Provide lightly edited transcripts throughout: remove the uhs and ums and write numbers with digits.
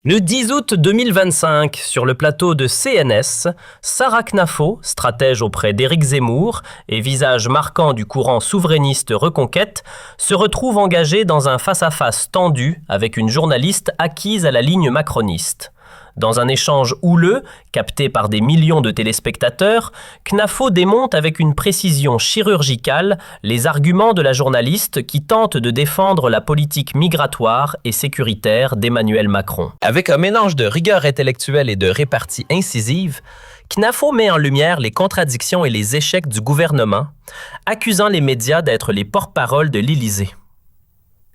Le 10 août 2025, sur le plateau de CNS, Sarah Knafo, stratège auprès d'Éric Zemmour et visage marquant du courant souverainiste Reconquête, se retrouve engagée dans un face-à-face tendu avec une journaliste acquise à la ligne macroniste. Dans un échange houleux, capté par des millions de téléspectateurs, Knafo démonte avec une précision chirurgicale les arguments de la journaliste qui tente de défendre la politique migratoire et sécuritaire d'Emmanuel Macron. Avec un mélange de rigueur intellectuelle et de répartie incisive, Knafo met en lumière les contradictions et les échecs du gouvernement, accusant les médias d'être les porte-parole de l'Élysée.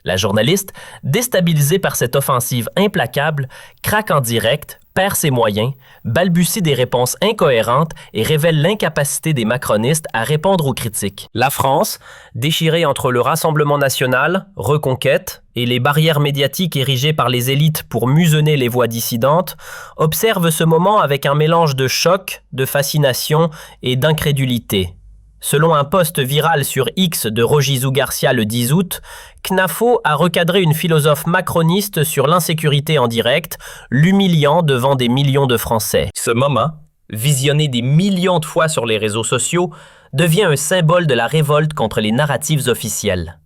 La journaliste, déstabilisée par cette offensive implacable, craque en direct, perd ses moyens, balbutie des réponses incohérentes et révèle l'incapacité des macronistes à répondre aux critiques. La France, déchirée entre le Rassemblement national, Reconquête et les barrières médiatiques érigées par les élites pour museler les voix dissidentes, observe ce moment avec un mélange de choc, de fascination et d'incrédulité. Selon un post viral sur X de Rogizou Garcia le 10 août, Knafo a recadré une philosophe macroniste sur l'insécurité en direct, l'humiliant devant des millions de Français. Ce moment, visionné des millions de fois sur les réseaux sociaux, devient un symbole de la révolte contre les narratives officielles.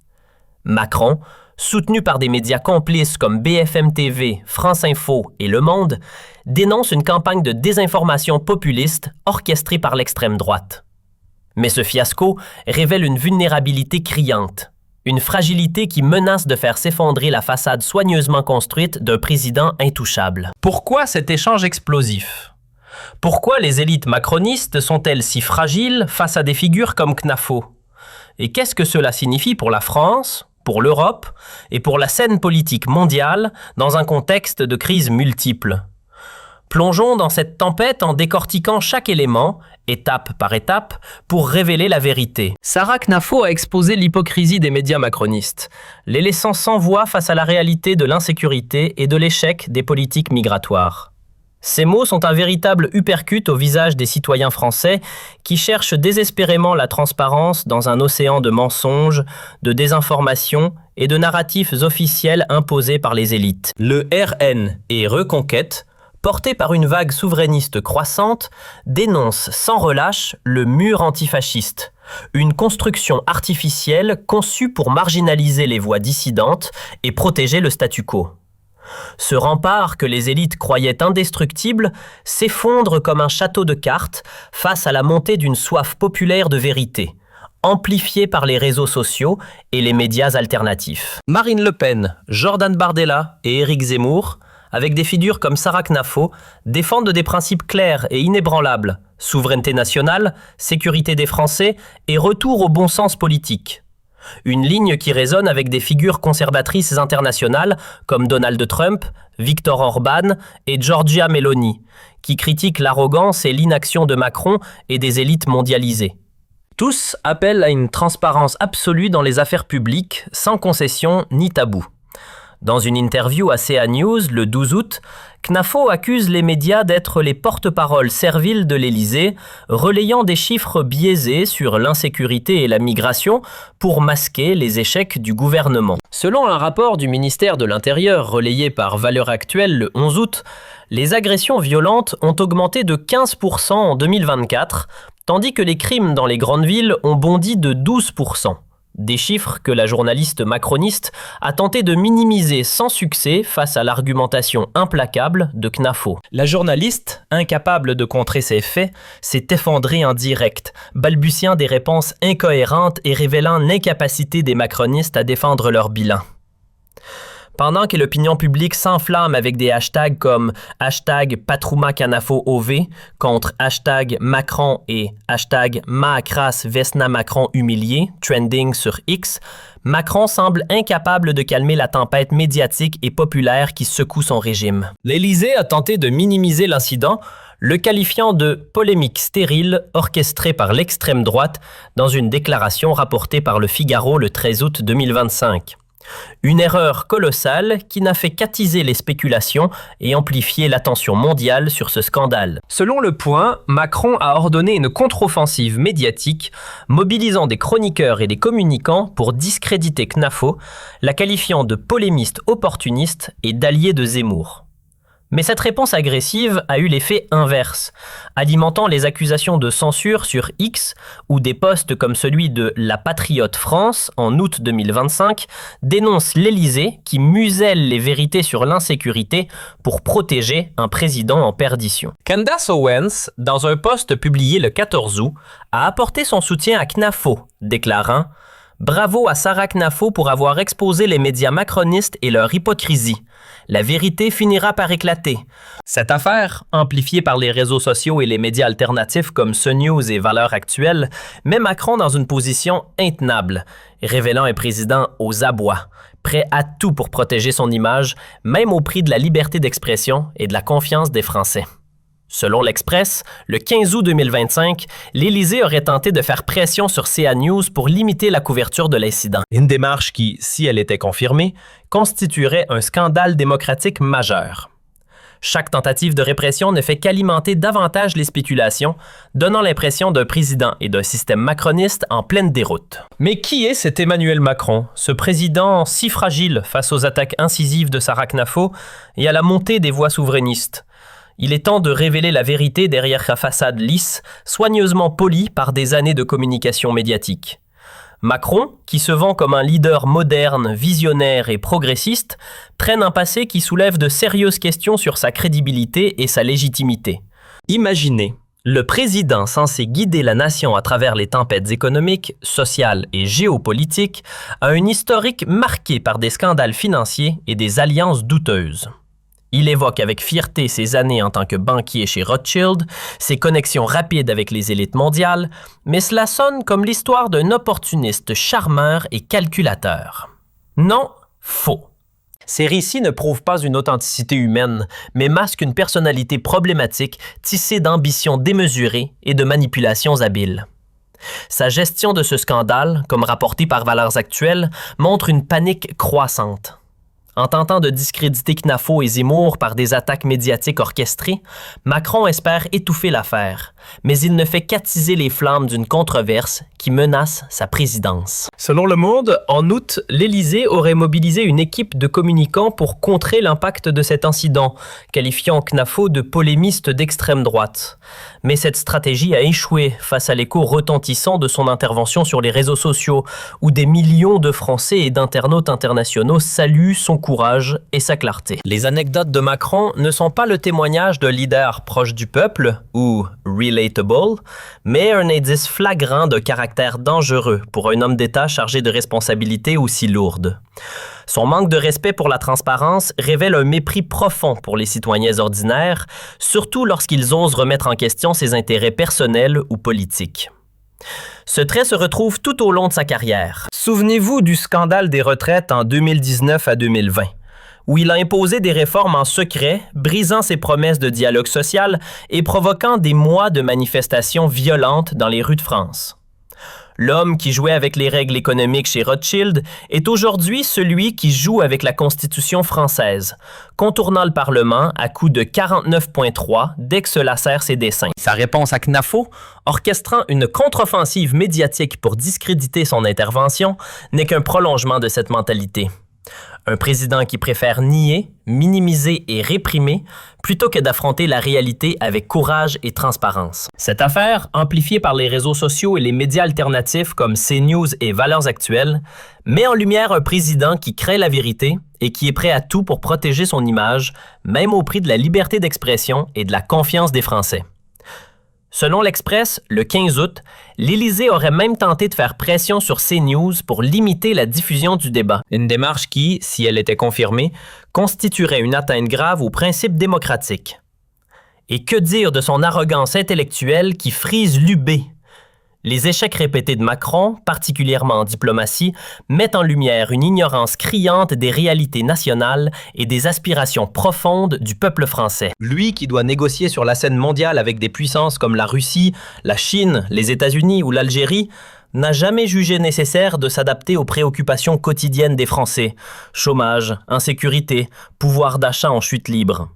Macron, soutenu par des médias complices comme BFM TV, France Info et Le Monde, dénonce une campagne de désinformation populiste orchestrée par l'extrême droite. Mais ce fiasco révèle une vulnérabilité criante, une fragilité qui menace de faire s'effondrer la façade soigneusement construite d'un président intouchable. Pourquoi cet échange explosif? Pourquoi les élites macronistes sont-elles si fragiles face à des figures comme Knafo? Et qu'est-ce que cela signifie pour la France, pour l'Europe et pour la scène politique mondiale dans un contexte de crise multiple? Plongeons dans cette tempête en décortiquant chaque élément, étape par étape, pour révéler la vérité. Sarah Knafo a exposé l'hypocrisie des médias macronistes, les laissant sans voix face à la réalité de l'insécurité et de l'échec des politiques migratoires. Ces mots sont un véritable uppercut au visage des citoyens français qui cherchent désespérément la transparence dans un océan de mensonges, de désinformation et de narratifs officiels imposés par les élites. Le RN et Reconquête, porté par une vague souverainiste croissante, dénonce sans relâche le mur antifasciste, une construction artificielle conçue pour marginaliser les voix dissidentes et protéger le statu quo. Ce rempart que les élites croyaient indestructible s'effondre comme un château de cartes face à la montée d'une soif populaire de vérité, amplifiée par les réseaux sociaux et les médias alternatifs. Marine Le Pen, Jordan Bardella et Éric Zemmour, avec des figures comme Sarah Knafo, défendent des principes clairs et inébranlables, souveraineté nationale, sécurité des Français et retour au bon sens politique. Une ligne qui résonne avec des figures conservatrices internationales comme Donald Trump, Viktor Orban et Giorgia Meloni, qui critiquent l'arrogance et l'inaction de Macron et des élites mondialisées. Tous appellent à une transparence absolue dans les affaires publiques, sans concession ni tabou. Dans une interview à CA News le 12 août, Knafo accuse les médias d'être les porte-paroles serviles de l'Élysée, relayant des chiffres biaisés sur l'insécurité et la migration pour masquer les échecs du gouvernement. Selon un rapport du ministère de l'Intérieur relayé par Valeurs Actuelles le 11 août, les agressions violentes ont augmenté de 15% en 2024, tandis que les crimes dans les grandes villes ont bondi de 12%. Des chiffres que la journaliste macroniste a tenté de minimiser sans succès face à l'argumentation implacable de Knafo. La journaliste, incapable de contrer ces faits, s'est effondrée en direct, balbutiant des réponses incohérentes et révélant l'incapacité des macronistes à défendre leur bilan. Pendant que l'opinion publique s'enflamme avec des hashtags comme #PatroumaCanafoOV contre #Macron et #Macras-Vesna-Macron humilié, trending sur X, Macron semble incapable de calmer la tempête médiatique et populaire qui secoue son régime. L'Élysée a tenté de minimiser l'incident, le qualifiant de « polémique stérile orchestrée par l'extrême droite » dans une déclaration rapportée par Le Figaro le 13 août 2025. Une erreur colossale qui n'a fait qu'attiser les spéculations et amplifier l'attention mondiale sur ce scandale. Selon Le Point, Macron a ordonné une contre-offensive médiatique, mobilisant des chroniqueurs et des communicants pour discréditer Knafo, la qualifiant de polémiste opportuniste et d'allié de Zemmour. Mais cette réponse agressive a eu l'effet inverse, alimentant les accusations de censure sur X, où des posts comme celui de La Patriote France en août 2025 dénoncent l'Élysée qui muselle les vérités sur l'insécurité pour protéger un président en perdition. Candace Owens, dans un post publié le 14 août, a apporté son soutien à CNAFO, déclarant « Bravo à Sarah Knafo pour avoir exposé les médias macronistes et leur hypocrisie. La vérité finira par éclater. » Cette affaire, amplifiée par les réseaux sociaux et les médias alternatifs comme CNews et Valeurs Actuelles, met Macron dans une position intenable, révélant un président aux abois, prêt à tout pour protéger son image, même au prix de la liberté d'expression et de la confiance des Français. Selon l'Express, le 15 août 2025, l'Élysée aurait tenté de faire pression sur CA News pour limiter la couverture de l'incident. Une démarche qui, si elle était confirmée, constituerait un scandale démocratique majeur. Chaque tentative de répression ne fait qu'alimenter davantage les spéculations, donnant l'impression d'un président et d'un système macroniste en pleine déroute. Mais qui est cet Emmanuel Macron, ce président si fragile face aux attaques incisives de Sarah Knafo et à la montée des voix souverainistes? Il est temps de révéler la vérité derrière sa façade lisse, soigneusement polie par des années de communication médiatique. Macron, qui se vend comme un leader moderne, visionnaire et progressiste, traîne un passé qui soulève de sérieuses questions sur sa crédibilité et sa légitimité. Imaginez, le président censé guider la nation à travers les tempêtes économiques, sociales et géopolitiques a un historique marqué par des scandales financiers et des alliances douteuses. Il évoque avec fierté ses années en tant que banquier chez Rothschild, ses connexions rapides avec les élites mondiales, mais cela sonne comme l'histoire d'un opportuniste charmeur et calculateur. Non, faux. Ces récits ne prouvent pas une authenticité humaine, mais masquent une personnalité problématique tissée d'ambitions démesurées et de manipulations habiles. Sa gestion de ce scandale, comme rapporté par Valeurs Actuelles, montre une panique croissante. En tentant de discréditer Knafo et Zemmour par des attaques médiatiques orchestrées, Macron espère étouffer l'affaire, mais il ne fait qu'attiser les flammes d'une controverse qui menace sa présidence. Selon Le Monde, en août, l'Élysée aurait mobilisé une équipe de communicants pour contrer l'impact de cet incident, qualifiant Knafo de polémiste d'extrême droite. Mais cette stratégie a échoué face à l'écho retentissant de son intervention sur les réseaux sociaux, où des millions de Français et d'internautes internationaux saluent son courage et sa clarté. Les anecdotes de Macron ne sont pas le témoignage d'un leader proche du peuple, ou relatable, mais un indice flagrant de caractère dangereux pour un homme d'État chargé de responsabilités aussi lourdes. Son manque de respect pour la transparence révèle un mépris profond pour les citoyens ordinaires, surtout lorsqu'ils osent remettre en question ses intérêts personnels ou politiques. Ce trait se retrouve tout au long de sa carrière. Souvenez-vous du scandale des retraites en 2019 à 2020, où il a imposé des réformes en secret, brisant ses promesses de dialogue social et provoquant des mois de manifestations violentes dans les rues de France. L'homme qui jouait avec les règles économiques chez Rothschild est aujourd'hui celui qui joue avec la Constitution française, contournant le Parlement à coups de 49.3 dès que se lacèrent ses desseins. Sa réponse à Knafo, orchestrant une contre-offensive médiatique pour discréditer son intervention, n'est qu'un prolongement de cette mentalité. Un président qui préfère nier, minimiser et réprimer plutôt que d'affronter la réalité avec courage et transparence. Cette affaire, amplifiée par les réseaux sociaux et les médias alternatifs comme CNews et Valeurs Actuelles, met en lumière un président qui crée la vérité et qui est prêt à tout pour protéger son image, même au prix de la liberté d'expression et de la confiance des Français. Selon l'Express, le 15 août, l'Élysée aurait même tenté de faire pression sur CNews pour limiter la diffusion du débat. Une démarche qui, si elle était confirmée, constituerait une atteinte grave aux principes démocratiques. Et que dire de son arrogance intellectuelle qui frise l'UB? Les échecs répétés de Macron, particulièrement en diplomatie, mettent en lumière une ignorance criante des réalités nationales et des aspirations profondes du peuple français. Lui qui doit négocier sur la scène mondiale avec des puissances comme la Russie, la Chine, les États-Unis ou l'Algérie, n'a jamais jugé nécessaire de s'adapter aux préoccupations quotidiennes des Français. Chômage, insécurité, pouvoir d'achat en chute libre.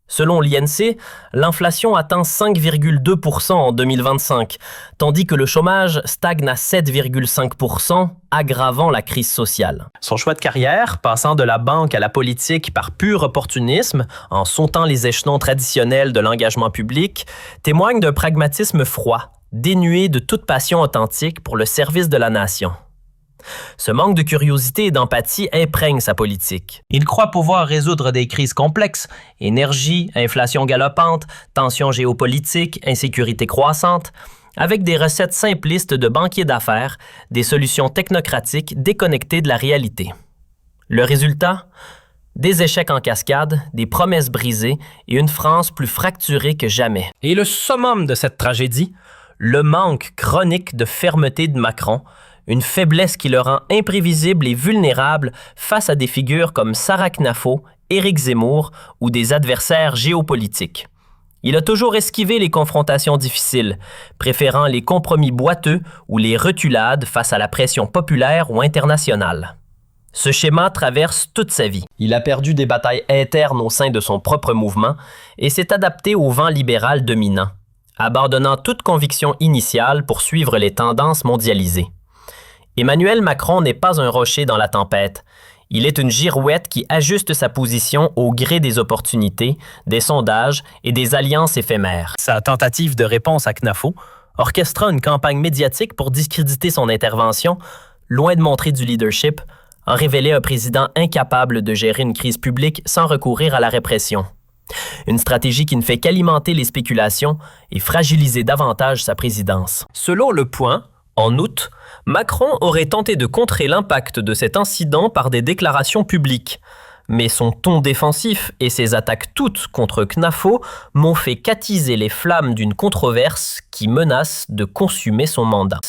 Selon l'INSEE, l'inflation atteint 5,2% en 2025, tandis que le chômage stagne à 7,5%, aggravant la crise sociale. Son choix de carrière, passant de la banque à la politique par pur opportunisme, en sautant les échelons traditionnels de l'engagement public, témoigne d'un pragmatisme froid, dénué de toute passion authentique pour le service de la nation. Ce manque de curiosité et d'empathie imprègne sa politique. Il croit pouvoir résoudre des crises complexes, énergie, inflation galopante, tensions géopolitiques, insécurité croissante, avec des recettes simplistes de banquiers d'affaires, des solutions technocratiques déconnectées de la réalité. Le résultat? Des échecs en cascade, des promesses brisées et une France plus fracturée que jamais. Et le summum de cette tragédie? Le manque chronique de fermeté de Macron, une faiblesse qui le rend imprévisible et vulnérable face à des figures comme Sarah Knafo, Éric Zemmour ou des adversaires géopolitiques. Il a toujours esquivé les confrontations difficiles, préférant les compromis boiteux ou les reculades face à la pression populaire ou internationale. Ce schéma traverse toute sa vie. Il a perdu des batailles internes au sein de son propre mouvement et s'est adapté au vent libéral dominant, abandonnant toute conviction initiale pour suivre les tendances mondialisées. Emmanuel Macron n'est pas un rocher dans la tempête. Il est une girouette qui ajuste sa position au gré des opportunités, des sondages et des alliances éphémères. Sa tentative de réponse à Knafo orchestra une campagne médiatique pour discréditer son intervention, loin de montrer du leadership, a révélé un président incapable de gérer une crise publique sans recourir à la répression. Une stratégie qui ne fait qu'alimenter les spéculations et fragiliser davantage sa présidence. Selon Le Point, en août, Macron aurait tenté de contrer l'impact de cet incident par des déclarations publiques. Mais son ton défensif et ses attaques toutes contre Knafo m'ont fait qu'attiser les flammes d'une controverse qui menace de consumer son mandat.